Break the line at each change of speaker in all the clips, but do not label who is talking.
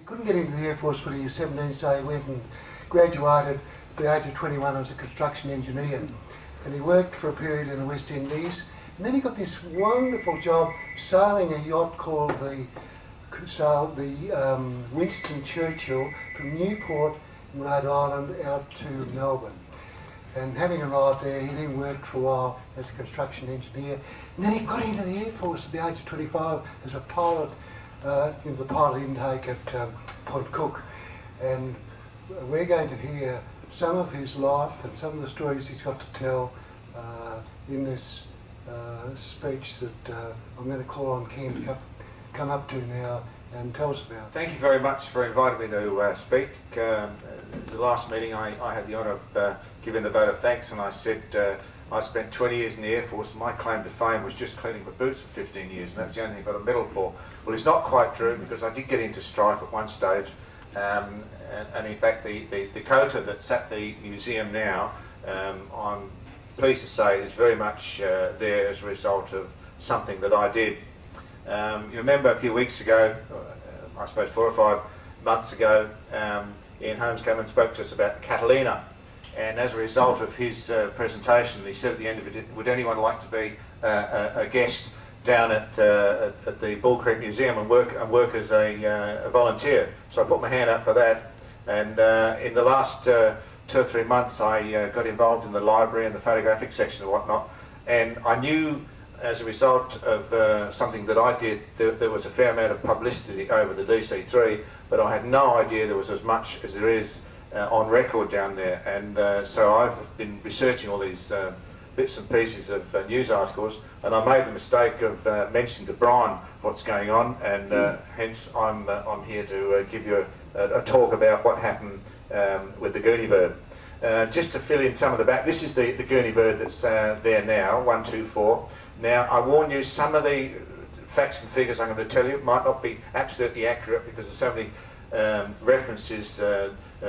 couldn't get into the Air Force when he was 17, so he went and graduated at the age of 21 as a construction engineer. And he worked for a period in the West Indies. And then he got this wonderful job sailing a yacht called the Winston Churchill from Newport in Rhode Island out to Melbourne. And having arrived there, he then worked for a while as a construction engineer. And then he got into the Air Force at the age of 25 as a pilot in the pilot intake at Point Cook. And we're going to hear some of his life and some of the stories he's got to tell in this speech that I'm going to call on Ken to come up to now and tell us about.
Thank you very much for inviting me to speak. The last meeting I had the honour of giving the vote of thanks, and I said I spent 20 years in the Air Force, and my claim to fame was just cleaning my boots for 15 years, and that's the only thing I got a medal for. Well, it's not quite true, because I did get into strife at one stage, and in fact the Dakota that's at the museum now, I'm pleased to say, is very much there as a result of something that I did. You remember a few weeks ago, I suppose 4 or 5 months ago, Ian Holmes came and spoke to us about the Catalina, and as a result of his presentation, he said at the end of it, would anyone like to be a guest down at the Bull Creek Museum and work as a volunteer? So I put my hand up for that, and in the last 2 or 3 months I got involved in the library and the photographic section and whatnot, and I knew as a result of something that I did, there was a fair amount of publicity over the DC3, but I had no idea there was as much as there is on record down there. And so I've been researching all these bits and pieces of news articles, and I made the mistake of mentioning to Brian what's going on, and hence I'm here to give you a talk about what happened with the Gooney bird. Just to fill in some of the back, this is the Gooney bird that's there now, 124. Now, I warn you, some of the facts and figures I'm going to tell you might not be absolutely accurate, because there's so many references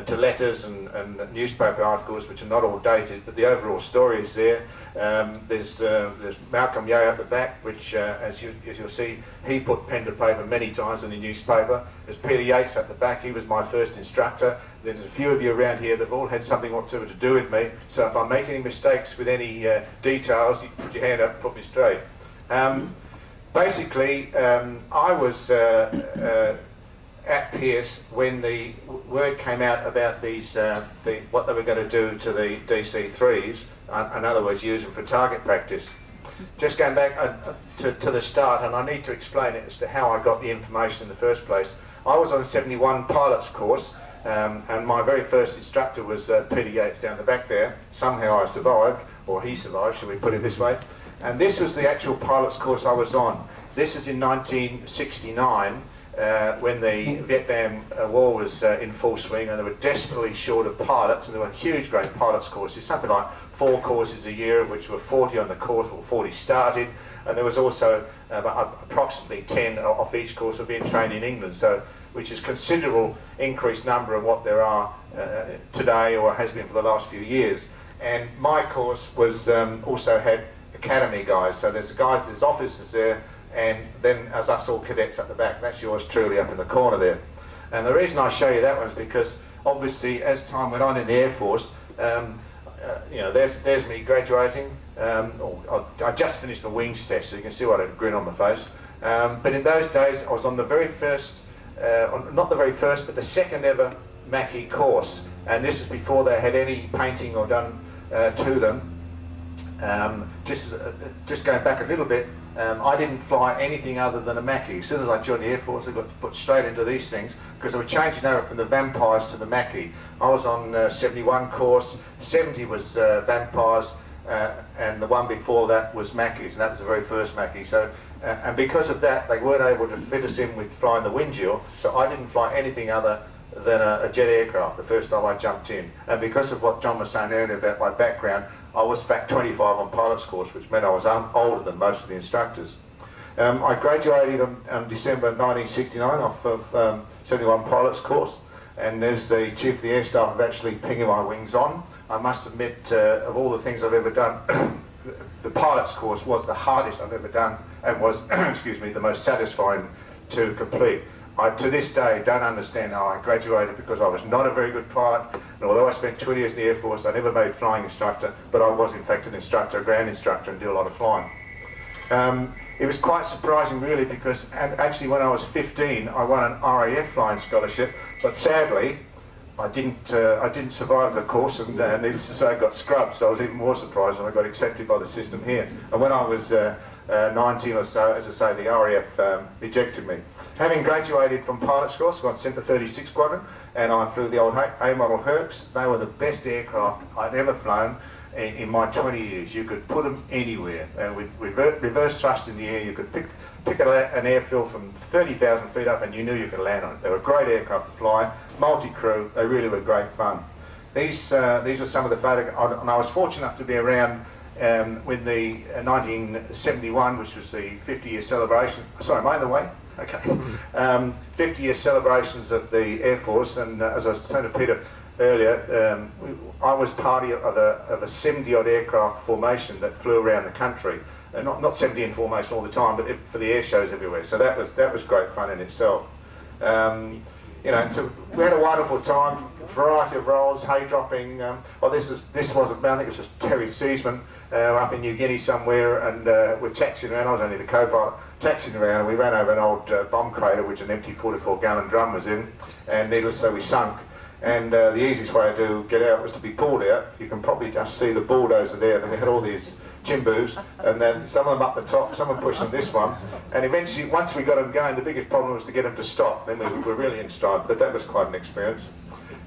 to letters and newspaper articles which are not all dated, but the overall story is there. There's Malcolm Yeo at the back, which, as you'll see, he put pen to paper many times in the newspaper. There's Peter Yates at the back, he was my first instructor. There's a few of you around here that have all had something whatsoever to do with me, so if I make any mistakes with any details, you put your hand up and put me straight. Basically, I was at Pierce when the word came out about these, what they were going to do to the DC3s, in other words, use them for target practice. Just going back to the start, and I need to explain it as to how I got the information in the first place. I was on the 71 pilots course, and my very first instructor was Peter Yates down the back there. Somehow I survived, or he survived, shall we put it this way. And this was the actual pilots course I was on. This is in 1969, when the Vietnam War was in full swing, and they were desperately short of pilots, and there were huge great pilots courses, something like 4 courses a year, of which were 40 on the course, or 40 started, and there was also approximately 10 off each course were being trained in England, so which is considerable increased number of what there are today, or has been for the last few years. And my course was also had academy guys, so there's officers there, and then as us all cadets at the back. That's yours truly up in the corner there. And the reason I show you that one is because obviously as time went on in the Air Force, you know, there's me graduating. I just finished my wings test, so you can see what I had a grin on my face. But in those days I was on the very first, not the very first, but the second ever Mackie course, and this is before they had any painting or done to them. Just going back a little bit, I didn't fly anything other than a Mackie. As soon as I joined the Air Force, I got put straight into these things, because they were changing over from the Vampires to the Mackie. I was on 71 course, 70 was Vampires, and the one before that was Mackies, and that was the very first Mackie. So, and because of that, they weren't able to fit us in with flying the Windshield, so I didn't fly anything other than a jet aircraft the first time I jumped in. And because of what John was saying earlier about my background, I was fact 25 on pilot's course, which meant I was older than most of the instructors. I graduated on December 1969 off of 71 pilot's course, and as the Chief of the Air Staff of actually pinging my wings on, I must admit, of all the things I've ever done, the pilot's course was the hardest I've ever done, and was, excuse me, the most satisfying to complete. I, to this day, don't understand how I graduated, because I was not a very good pilot. And although I spent 20 years in the Air Force, I never made flying instructor, but I was in fact an instructor, a ground instructor, and do a lot of flying. It was quite surprising, really, because actually when I was 15, I won an RAAF flying scholarship, but sadly, I didn't survive the course, and needless to say, I got scrubbed. So I was even more surprised when I got accepted by the system here. And when I was 19 or so, as I say, the RAF rejected me. Having graduated from pilot school, so I got sent to 36 Squadron, and I flew the old A model Hercs. They were the best aircraft I'd ever flown. In my 20 years, you could put them anywhere, and with reverse thrust in the air, you could pick an airfield from 30,000 feet up, and you knew you could land on it. They were great aircraft to fly, multi-crew. They really were great fun. These were some of the photographs, and I was fortunate enough to be around with the 1971, which was the 50-year celebration. Sorry, am I in the way? Okay. 50-year celebrations of the Air Force, and as I was saying to Peter earlier, I was part of a 70-odd aircraft formation that flew around the country. Not 70 in formation all the time, but for the air shows everywhere. So that was great fun in itself. You know, so we had a wonderful time. Variety of roles, hay dropping. This wasn't. I think it was just Terry Seaman up in New Guinea somewhere, and we're taxiing around. I was only the co-pilot, taxiing around, and we ran over an old bomb crater which an empty 44-gallon drum was in, and needless to say, we sunk. And the easiest way to get out was to be pulled out. You can probably just see the bulldozer there. Then we had all these Jimbos, and then some of them up the top, some were pushing this one. And eventually, once we got them going, the biggest problem was to get them to stop. Then we were really in stride, but that was quite an experience.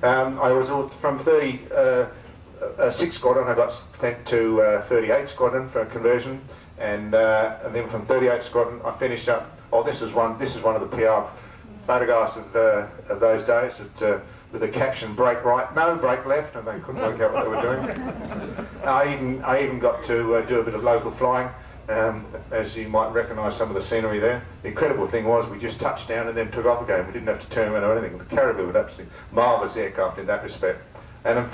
I was from 36 Squadron, I got sent to 38 Squadron for a conversion, and then from 38 Squadron, I finished up. Oh, this is one of the PR photographs of those days. With the caption "brake right, no brake left," and they couldn't work out what they were doing. I even got to do a bit of local flying, as you might recognise some of the scenery there. The incredible thing was we just touched down and then took off again. We didn't have to turn around or anything. The Caribou was absolutely marvellous aircraft in that respect. And then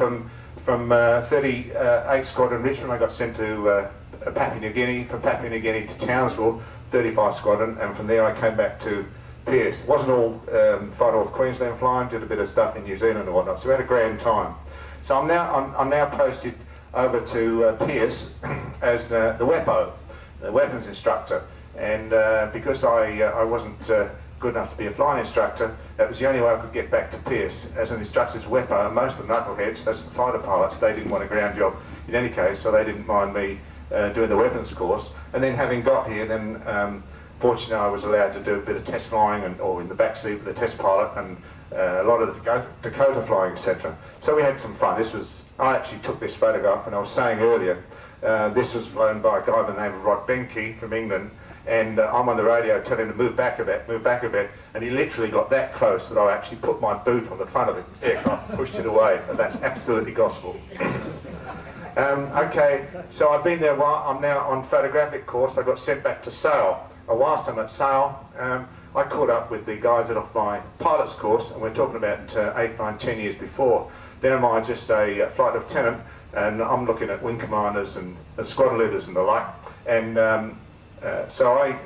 from 38 Squadron Richmond, I got sent to Papua New Guinea. From Papua New Guinea to Townsville, 35 Squadron, and from there I came back to Pierce. It wasn't all Far North Queensland flying, did a bit of stuff in New Zealand and whatnot, so we had a grand time. So I'm now posted over to Pierce as the WEPO, the weapons instructor, and because I wasn't good enough to be a flying instructor, that was the only way I could get back to Pierce as an instructor to WEPO. And most of the knuckleheads, that's the fighter pilots, they didn't want a ground job in any case, so they didn't mind me doing the weapons course. And then having got here, then fortunately, I was allowed to do a bit of test flying, or in the back seat with the test pilot, and a lot of the Dakota flying, etc. So we had some fun. I actually took this photograph, and I was saying earlier, this was flown by a guy by the name of Rod Benke from England, and I'm on the radio telling him to move back a bit, and he literally got that close that I actually put my boot on the front of the aircraft, pushed it away, and that's absolutely gospel. Okay, so I've been there a while. I'm now on photographic course. I got sent back to Sale. Whilst I'm at Sale, I caught up with the guys that off my pilot's course, and we're talking about 8, 9, 10 years before. Then am I just a flight lieutenant, and I'm looking at wing commanders and squadron leaders and the like. And so it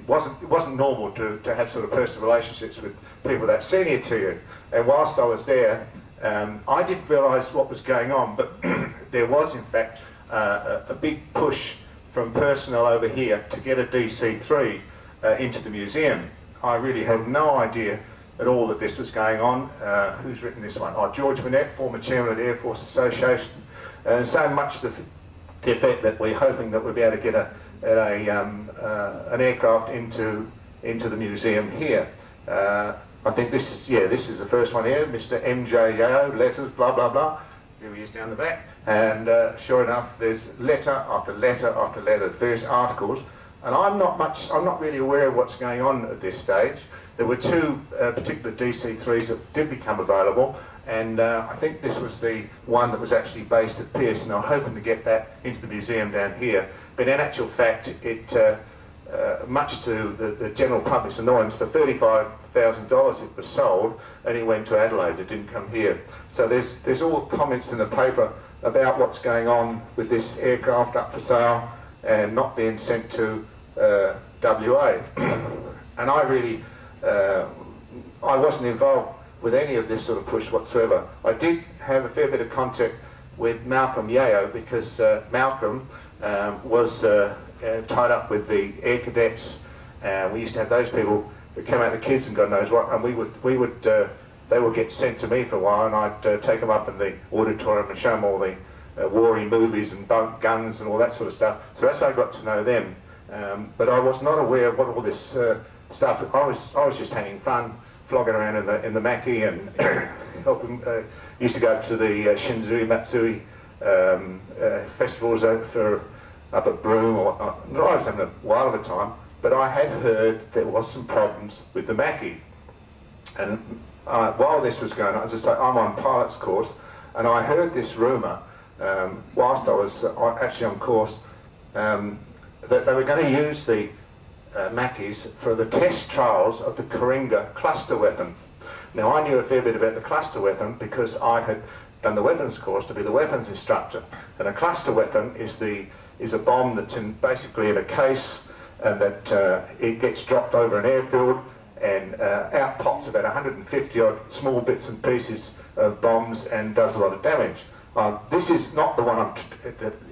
wasn't normal to have sort of personal relationships with people that senior to you. And whilst I was there, I didn't realise what was going on, but there was in fact a big push from personnel over here to get a DC3 into the museum. I really had no idea at all that this was going on. Who's written this one? Oh, George Burnett, former chairman of the Air Force Association. And so much to the effect that we're hoping that we'll be able to get an aircraft into the museum here. I think this is the first one here, Mr. MJO, letters, blah, blah, blah. Here he is down the back. And sure enough, there's letter after letter after letter, various articles. And I'm not really aware of what's going on at this stage. There were two particular DC3s that did become available, and I think this was the one that was actually based at Pierce, and I'm hoping to get that into the museum down here. But in actual fact, it much to the general public's annoyance, for $35,000 it was sold, and it went to Adelaide. It didn't come here. So there's all comments in the paper about what's going on with this aircraft up for sale and not being sent to WA. And I really I wasn't involved with any of this sort of push whatsoever. I did have a fair bit of contact with Malcolm Yeo because Malcolm was tied up with the Air Cadets. We used to have those people that came out, the kids and God knows what, and they would get sent to me for a while, and I'd take them up in the auditorium and show them all the war-y movies and guns and all that sort of stuff. So that's how I got to know them. But I was not aware of what all this stuff. I was just having fun, flogging around in the Mackie and helping. Used to go to the Shinzui Matsui festivals up at Broome. I was having a while of a time, but I had heard there was some problems with the Mackie. And while this was going on, as I say, I'm on pilot's course, and I heard this rumour whilst I was actually on course that they were going to use the Mackies for the test trials of the Karinga cluster weapon. Now, I knew a fair bit about the cluster weapon because I had done the weapons course to be the weapons instructor. And a cluster weapon is a bomb that's basically in a case, and that it gets dropped over an airfield, and out pops about 150 odd small bits and pieces of bombs and does a lot of damage. This is not the one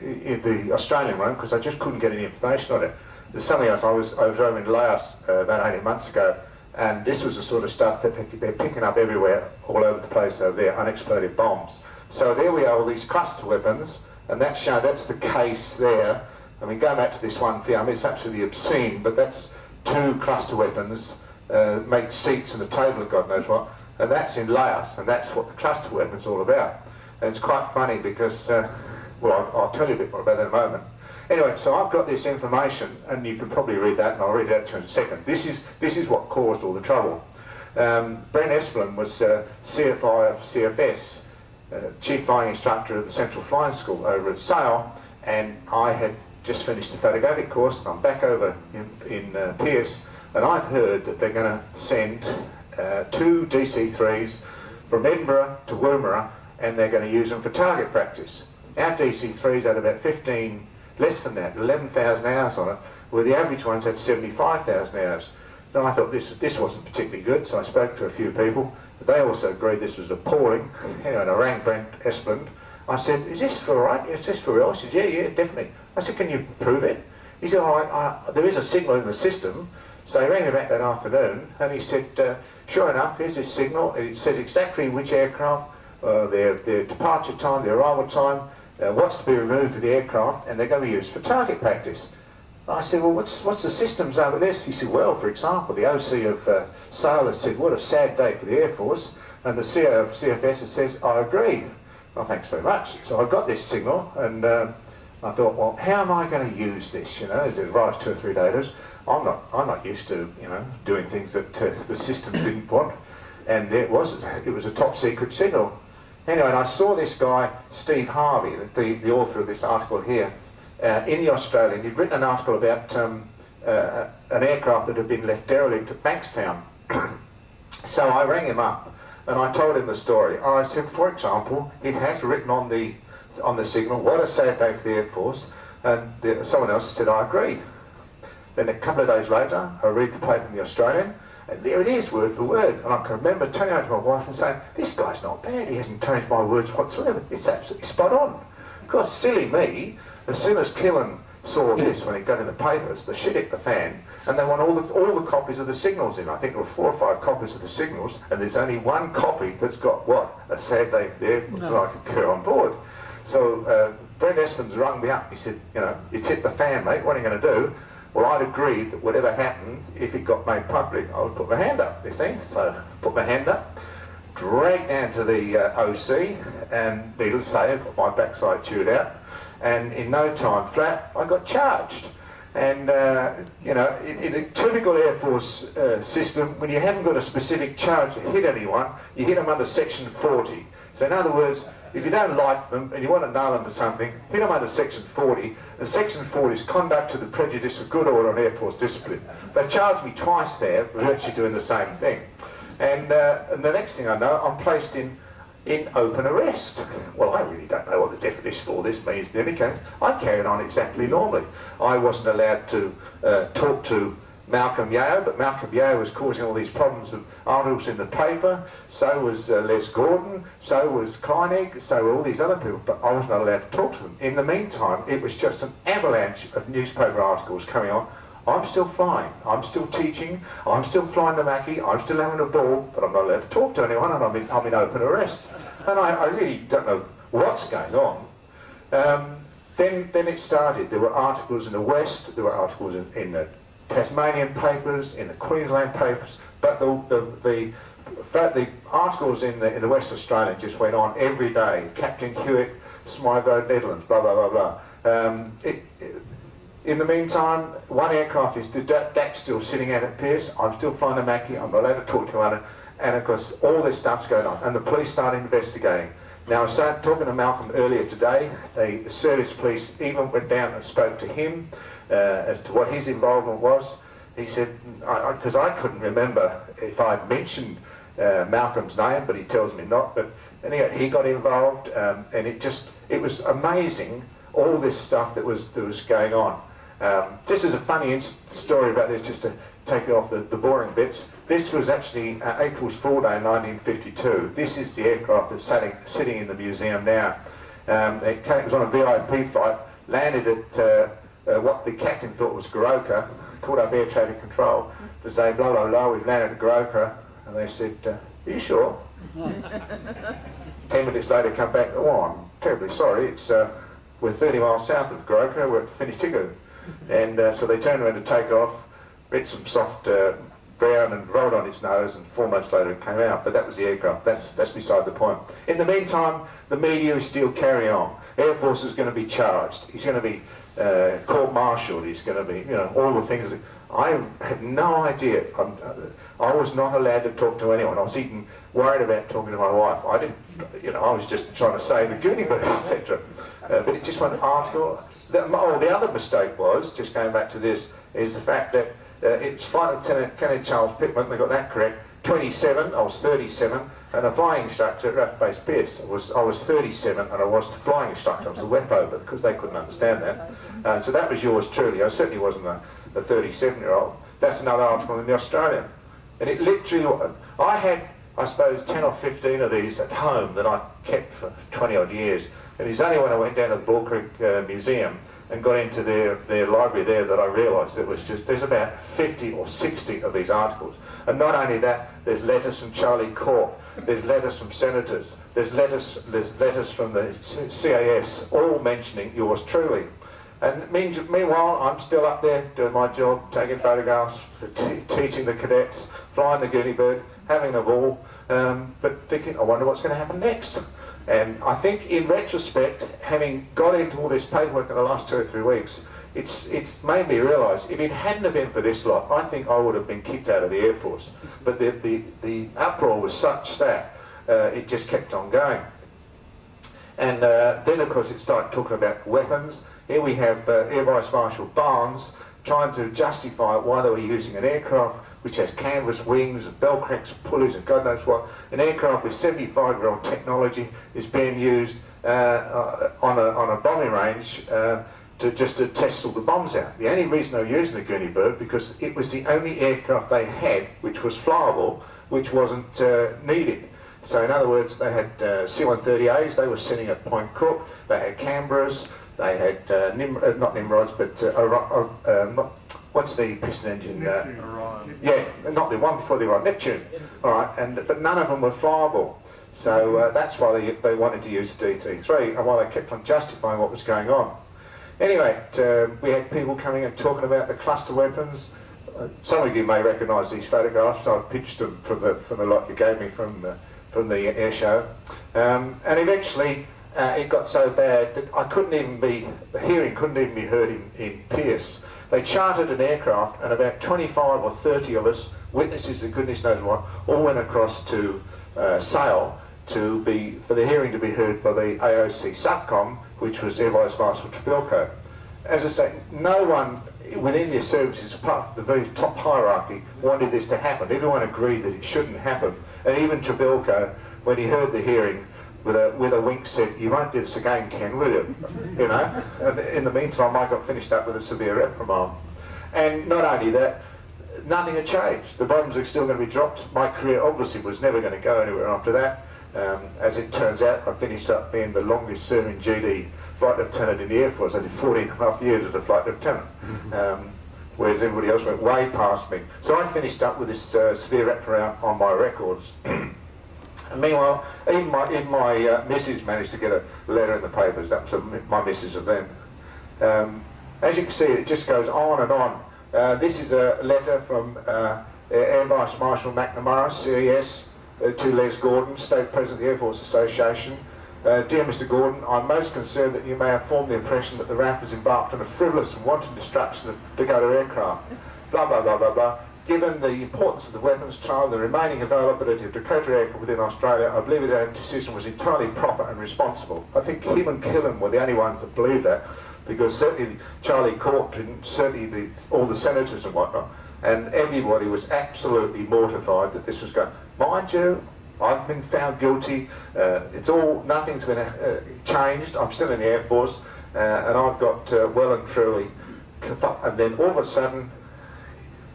in the Australian one, because I just couldn't get any information on it. There's something else. I was over in Laos about 18 months ago, and this was the sort of stuff that they're picking up everywhere, all over the place over there, unexploded bombs. So there we are, all these cluster weapons, and that's the case there. I mean, going back to this one film, it's absolutely obscene, but that's 2 cluster weapons, make seats and a table and God knows what, and that's in Laos, and that's what the cluster weapon's all about. And it's quite funny because, well, I'll tell you a bit more about that in a moment. Anyway, so I've got this information, and you can probably read that, and I'll read it out to you in a second. This is what caused all the trouble. Brent Espelin was CFI of CFS, Chief Flying Instructor at the Central Flying School over at Sale, and I had just finished the photographic course, and I'm back over in Pierce, and I've heard that they're going to send 2 DC3s from Edinburgh to Woomera, and they're going to use them for target practice. Our DC3s had about 15, less than that, 11,000 hours on it, where the average ones had 75,000 hours. Now I thought this wasn't particularly good, so I spoke to a few people, but they also agreed this was appalling. Anyway, and I rang Brent Espelin. I said, is this for right? Is this for real? He said, yeah, definitely. I said, can you prove it? He said, there is a signal in the system. So he rang me back that afternoon, and he said, sure enough, here's this signal. It says exactly which aircraft, their departure time, their arrival time, what's to be removed for the aircraft, and they're going to be used for target practice. I said, well, what's the systems over this? He said, well, for example, the OC of Sale has said, what a sad day for the Air Force, and the CO of CFS says, I agree. Well, thanks very much. So I got this signal, and I thought, well, how am I going to use this? You know, it arrives 2 or 3 days. I'm not used to, you know, doing things that the system didn't want, and it was a top secret signal. Anyway, and I saw this guy, Steve Harvey, the author of this article here, in the Australian. He'd written an article about an aircraft that had been left derelict at Bankstown. So I rang him up and I told him the story. I said, for example, it has written on the signal, what a sad day for the Air Force, and someone else said, I agree. Then a couple of days later, I read the paper in the Australian, and there it is, word for word. And I can remember turning over to my wife and saying, this guy's not bad, he hasn't changed my words whatsoever. It's absolutely spot on. Of course, silly me, as soon as Killen saw this when it got in the papers, the shit hit the fan, and they want all the copies of the signals in. I think there were 4 or 5 copies of the signals, and there's only one copy that's got what? A sad day for the Air Force, so I could go on board. So Brent Espelin's rung me up. He said, you know, it's hit the fan, mate, what are you going to do? Well, I'd agreed that whatever happened, if it got made public, I would put my hand up, you see. So put my hand up, dragged down to the OC, and needless to say, I got my backside chewed out. And in no time flat, I got charged. And, you know, in a typical Air Force system, when you haven't got a specific charge to hit anyone, you hit them under Section 40. So in other words, if you don't like them and you want to nail them for something, hit them under Section 40. And Section 40 is conduct to the prejudice of good order and Air Force discipline. They charged me twice there for virtually doing the same thing. And the next thing I know, I'm placed in open arrest. Well, I really don't know what the definition of all this means in any case. I carried on exactly normally. I wasn't allowed to talk to Malcolm Yeo, but Malcolm Yeo was causing all these problems of articles in the paper, so was Les Gordon, so was Kleinig, so were all these other people, but I was not allowed to talk to them. In the meantime, it was just an avalanche of newspaper articles coming on. I'm still flying, I'm still teaching, I'm still flying the Mackie, I'm still having a ball, but I'm not allowed to talk to anyone, and I'm in open arrest. And I really don't know what's going on. Then it started. There were articles in the West, there were articles in the Tasmanian papers, in the Queensland papers, but the articles in the West Australia just went on every day. Captain Hewitt, Smythe Road, Netherlands, blah, blah, blah, blah. In the meantime, one aircraft is Dak's still sitting out at Pierce. I'm still flying a Mackie. I'm not allowed to talk to anyone. And of course, all this stuff's going on. And the police started investigating. Now, I started talking to Malcolm earlier today. The service police even went down and spoke to him as to what his involvement was. He said, because I couldn't remember if I'd mentioned Malcolm's name, but he tells me not. But anyway, he got involved, and it was amazing, all this stuff that was going on. Just as a funny story about this, just to take it off the boring bits. This was actually April's Fool Day in 1952. This is the aircraft that's sitting in the museum now. It was on a VIP flight, landed at what the captain thought was Goroka, called up air traffic control to say, blah, blah, blah, we've landed at Goroka. And they said, are you sure? 10 minutes later, come back, oh, I'm terribly sorry, we're 30 miles south of Goroka, we're at Finitigu. And so they turned around to take off, read some soft brown and rolled on its nose, and 4 months later it came out. But that was the aircraft. That's beside the point. In the meantime, the media is still carrying on. Air Force is going to be charged. He's going to be court-martialed. He's going to be, all the things. I had no idea. I was not allowed to talk to anyone. I was even worried about talking to my wife. I didn't, I was just trying to save the Gooney bird, etc. But it just went article. The other mistake was, just going back to this, is the fact that it's Flight Lieutenant Kenneth Charles Pittman, they got that correct, 27, I was 37, and a flying instructor at RAAF Base Pierce. I was 37 and I was the flying instructor, I was the wepover, because they couldn't understand that. So that was yours truly. I certainly wasn't a 37-year-old. That's another article in the Australian. And it literally, I had, I suppose, 10 or 15 of these at home that I kept for 20 odd years. And it's only when I went down to the Bull Creek Museum and got into their library there that I realised there's about 50 or 60 of these articles. And not only that, there's letters from Charlie Cork, there's letters from senators, there's letters from the CAS, all mentioning yours truly. And meanwhile, I'm still up there doing my job, taking photographs, teaching the cadets, flying the Gooney bird, having a ball, but thinking, I wonder what's going to happen next. And I think in retrospect, having got into all this paperwork in the last 2 or 3 weeks, it's made me realise if it hadn't have been for this lot, I think I would have been kicked out of the Air Force. But the uproar was such that it just kept on going. And then of course it started talking about weapons. Here we have Air Vice Marshal Barnes trying to justify why they were using an aircraft which has canvas wings and bell cranks and pulleys and God knows what. An aircraft with 75-year-old technology is being used on a bombing range to test all the bombs out. The only reason they were using the Gooney bird because it was the only aircraft they had which was flyable, which wasn't needed. So in other words, they had C-130As, they were sitting at Point Cook, they had Canberras, they had not Nimrods, but what's the piston engine? Yeah, not the one before the Orion, Neptune. All right, but none of them were flyable. So that's why they wanted to use the D3-3 and why they kept on justifying what was going on. Anyway, we had people coming and talking about the cluster weapons. Some of you may recognise these photographs. I pitched them from the lot you gave me from the air show. And eventually it got so bad that the hearing couldn't even be heard in Pierce. They chartered an aircraft and about 25 or 30 of us, witnesses and goodness knows what, all went across to Sale for the hearing to be heard by the AOC SUTCOM, which was Air Vice Marshal Trabilko. As I say, no one within their services, apart from the very top hierarchy, wanted this to happen. Everyone agreed that it shouldn't happen. And even Trabilko, when he heard the hearing, with a wink said, "You won't do this again, Ken, will you?" And in the meantime, I got finished up with a severe reprimand. And not only that, nothing had changed. The bombs were still going to be dropped. My career obviously was never going to go anywhere after that. As it turns out, I finished up being the longest serving GD flight lieutenant in the Air Force. I did 14.5 years as a flight lieutenant, whereas everybody else went way past me. So I finished up with this severe wraparound on my records. And meanwhile, even my missus managed to get a letter in the papers. That was my missus of them. As you can see, it just goes on and on. This is a letter from Air Vice Marshal McNamara, CES, to Les Gordon, State President of the Air Force Association. Dear Mr. Gordon, I'm most concerned that you may have formed the impression that the RAAF has embarked on a frivolous and wanton destruction of Dakota aircraft. Blah, blah, blah, blah, blah. Given the importance of the weapons trial and the remaining availability of Dakota aircraft within Australia, I believe that our decision was entirely proper and responsible. I think him and Killen were the only ones that believed that, because certainly Charlie Court didn't, certainly all the senators and whatnot, and everybody was absolutely mortified that this was going. Mind you, I've been found guilty. Nothing's been changed. I'm still in the Air Force, and I've got well and truly. And then all of a sudden,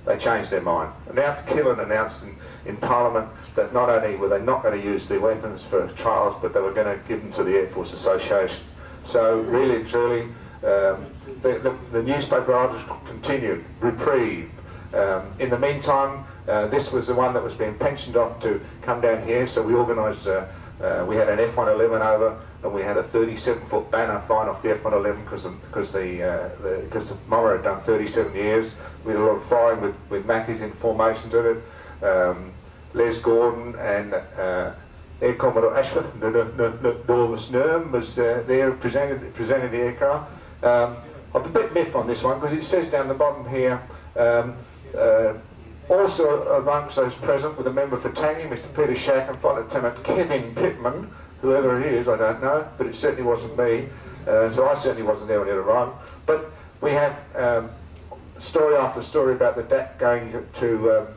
they changed their mind. And now Killen announced in Parliament that not only were they not going to use the weapons for trials, but they were going to give them to the Air Force Association. So really and truly, the newspaper articles continued. Reprieve. In the meantime, this was the one that was being pensioned off to come down here, so we organised, we had an F-111 over, and we had a 37-foot banner flying off the F-111 because the bomber had done 37 years. We had a lot of firing with Mackies in formations of it. Les Gordon and Air Commodore Ashford, Norvis Nurm was there presenting the aircraft. I'm a bit miffed on this one because it says down the bottom here, also amongst those present were the member for Tangy, Mr. Peter Shack, and Flight Lieutenant Kevin Pittman, whoever he is, I don't know, but it certainly wasn't me, so I certainly wasn't there when it arrived. But we have story after story about the DAC going to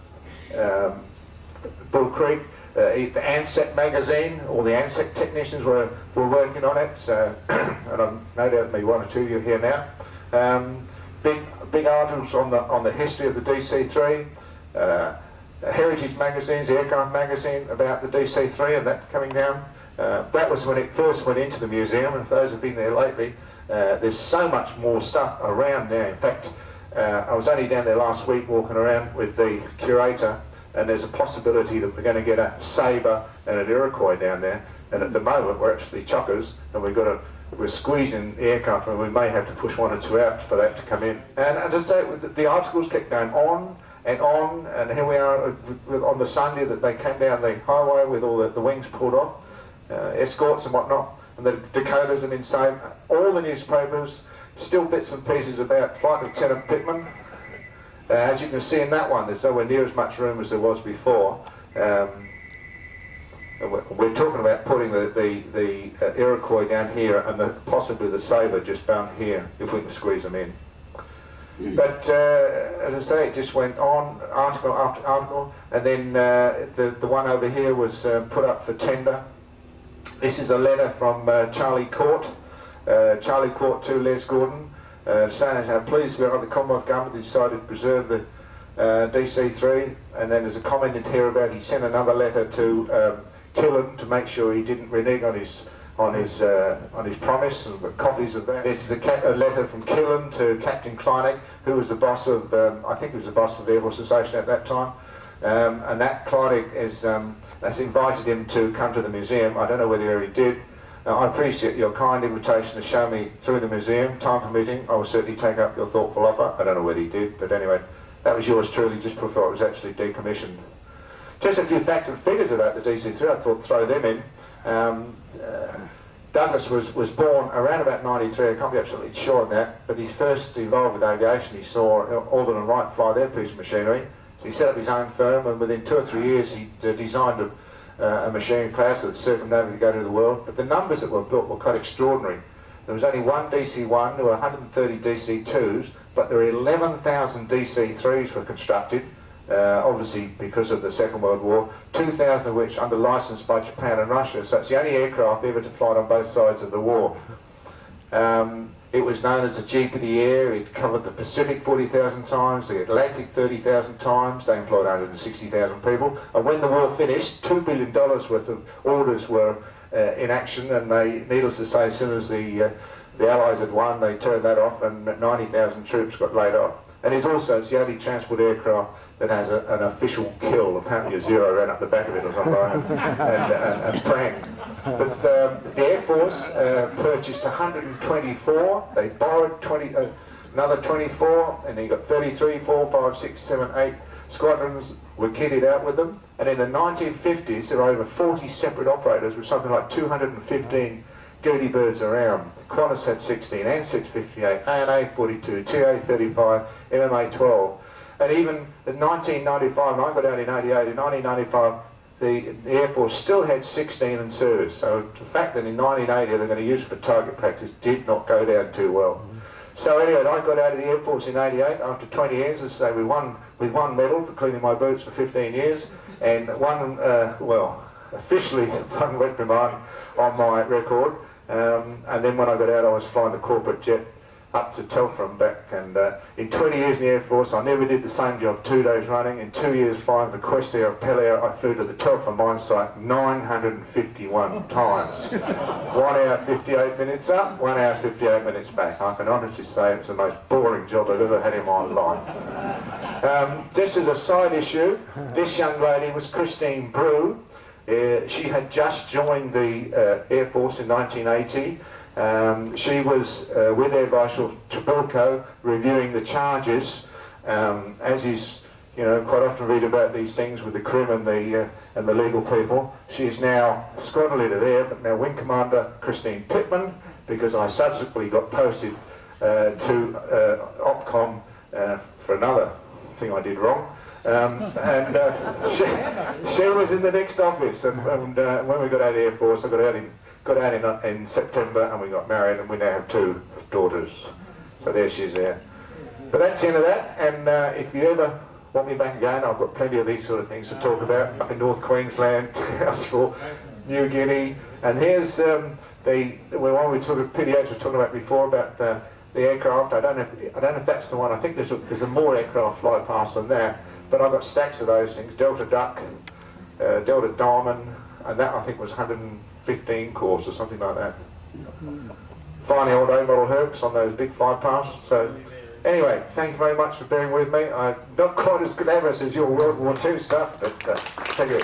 Bull Creek. The ANSEC magazine, all the ANSEC technicians were working on it, so, and I'm no doubt maybe one or two of you here now. Big articles on the history of the DC3. Heritage magazines, the aircraft magazine about the DC3 and that coming down. That was when it first went into the museum, and for those who've been there lately, there's so much more stuff around now. In fact, I was only down there last week walking around with the curator, and there's a possibility that we're going to get a Sabre and an Iroquois down there, and at the moment we're actually chockers, and we're squeezing the aircraft, and we may have to push one or two out for that to come in. And as I say, the articles kept going on, and here we are on the Sunday that they came down the highway with all the wings pulled off, escorts and whatnot, and the Dakotas have been saved. All the newspapers, still bits and pieces about Flight Lieutenant Pittman. As you can see in that one, there's nowhere near as much room as there was before. We're talking about putting the Iroquois down here and possibly the Sabre just down here, if we can squeeze them in. But as I say, it just went on, article after article, and then the one over here was put up for tender. This is a letter from Charlie Court to Les Gordon, saying how pleased we are the Commonwealth Government decided to preserve the DC3, and then there's a comment in here about he sent another letter to Killen to make sure he didn't renege on his promise, and the copies of that. This is a letter from Killen to Captain Kleinig, who was the boss of, I think he was the boss of the Air Force Association at that time, and that Kleinig has invited him to come to the museum. I don't know whether he already did. I appreciate your kind invitation to show me through the museum, time permitting. I will certainly take up your thoughtful offer. I don't know whether he did, but anyway, that was yours truly, just before it was actually decommissioned. Just a few facts and figures about the DC3, I thought throw them in. Douglas was born around about 93, I can't be absolutely sure on that, but he's first involved with aviation. He saw Alden and Wright fly their piece of machinery, so he set up his own firm, and within 2 or 3 years he designed a machine class that circumnavigated to go to the world. But the numbers that were built were quite extraordinary. There was only one DC-1, there were 130 DC-2s, but there were 11,000 DC-3s were constructed, obviously because of the Second World War, 2,000 of which under license by Japan and Russia, so it's the only aircraft ever to fly on both sides of the war. It was known as the Jeep of the Air. It covered the Pacific 40,000 times, the Atlantic 30,000 times. They employed 160,000 people. And when the war finished, $2 billion worth of orders were in action, and they, needless to say, as soon as the Allies had won, they turned that off, and 90,000 troops got laid off. And it's the only transport aircraft that has an official kill. Apparently a zero ran up the back of it or something, and pranged. But the Air Force purchased 124. They borrowed another 24, and you got 33, 4, 5, 6, 7, 8 squadrons were kitted out with them. And in the 1950s, there were over 40 separate operators with something like 215 Gooney birds around. Qantas had 16, ANZAC 58, ANA 42, TA 35, MMA 12. And even in 1995, and I got out in 88, in 1995, the Air Force still had 16 in service. So the fact that in 1980 they're going to use it for target practice did not go down too well. So anyway, I got out of the Air Force in 88 after 20 years, as I say, with one medal for cleaning my boots for 15 years, and officially one reprimand on my record. And then when I got out, I was flying the corporate jet up to Telford and back. And in 20 years in the Air Force, I never did the same job 2 days running. In 2 years flying for Quest Air of Pelair, I flew to the Telford mine site 951 times. 1 hour 58 minutes up, 1 hour 58 minutes back. I can honestly say it was the most boring job I've ever had in my life. Just as a side issue, this young lady was Christine Brew. She had just joined the Air Force in 1980. She was with Air Marshal Trabilko reviewing the charges, as is, quite often read about these things with the crim and the legal people. She is now squadron leader there, but now Wing Commander Christine Pittman, because I subsequently got posted to Opcom for another thing I did wrong. She was in the next office, and when we got out of the Air Force, I got out in September, and we got married, and we now have 2 daughters. So there she is there. But that's the end of that, and if you ever want me back again, I've got plenty of these sort of things to talk about up in North Queensland, Townsville, New Guinea, and here's the one we talked, PDH was talking about before about the aircraft. I don't know if that's the one. I think there's a more aircraft fly past than that. But I've got stacks of those things, Delta Duck, Delta Diamond, and that I think was 115 course or something like that. Finally, old A-model Hercs on those big fly pasts. So anyway, thank you very much for bearing with me. I'm not quite as glamorous as your World War II stuff, but thank you.